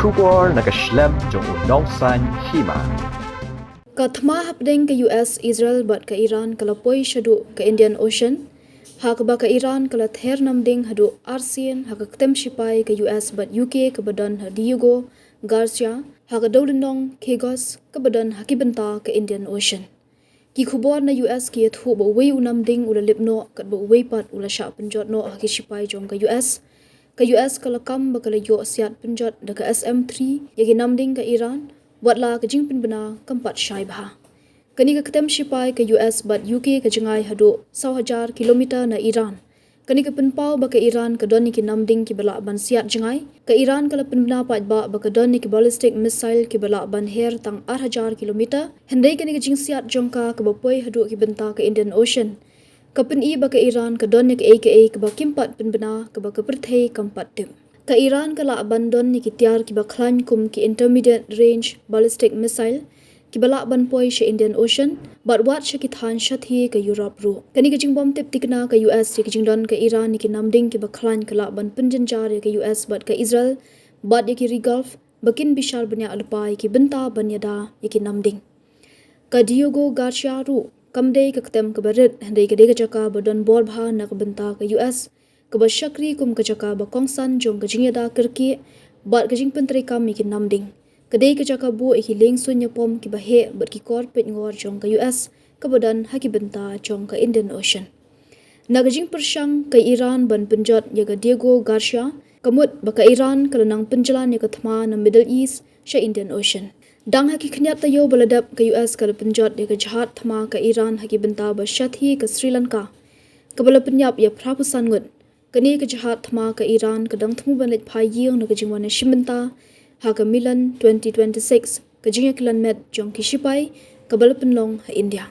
Shubor nakaslem jong unong san hima. Kathma hapdeng ke US, Israel bat ke Iran kalapoi shadu ke Indian Ocean. Hak ba ke Iran kala ther namding hadu ASEAN hak ketem shipai ke US bat UK ke badan Diego Garcia hak dawlindong Kegos ke badan hakibenta ke Indian Ocean. Ki khubor na US ki thu bo wei unamding ula lipno kat bo wei pat ula sha penjot no hak shipai jong ke US. Ke US kala kam ba kala yo asiat penjot da ke SM3 yagi namding ke Iran buatlah ke jing penbena keempat syai bah. Kini ke ketem shipai ke US bat UK ke jengai hadu 1,000 kilometer na Iran. Kini ke penpau ba ke Iran ke doni ki namding ki balak ban siat jengai. Ke Iran kala penbena pat ba ke doni ki ballistic missile ki balak ban her tang 8,000 kilometer. Hendai kini ke jing siat jongka ke bapoi hadu ki benta ke Indian Ocean. Kapen i ba ke Iran ke doni ke AKA ke ba kimpat penbena ke ba ke perthei keempat tim. Ke Iran kala abandon ni ki tiar ki ba klan kum ki intermediate range ballistic missile ki balak ban poi she Indian Ocean bat wat she ki than shathi ke Europe ru. Kani ke jing bom tip tikna ke US ki jing don ke Iran ni ki namding ki ba klan kala ban penjenjar ke US bat ke Israel bat ye ki Gulf bakin bishar banya alpai ki benta banyada ye ki namding. Ka Diego Garcia ru kamdei ke ketem ke barit hendai ke dega jaka badan bor bha na ke benta ke US ke ba shakri kum ke jaka ba kongsan jong ke jingyada kerki bat ke jing pentri kam ki namding. Kedai ke jaka bu iki leng sunya pom ki bahe bat ki kor pet ngor jong ke US ke badan haki benta jong ke Indian Ocean. Na ke jing persyang ke Iran ban penjot ya ke Diego Garcia kemut ba ke Iran ke lenang penjalan ya ke thma na Middle East she Indian Ocean. Dang haki kenyat tayo baladap ke US ke penjot ya ke jahat thma ke Iran haki benta ba shathi ke Sri Lanka. Kebala penyap ya prapusan ngut. Kini ke jahat thma ke Iran ke dang thmu banlit phai yeng na ke jingwana shimbenta ha ke Milan 2026 ke jingya kilan met jong ki shipai kebala penlong ha India.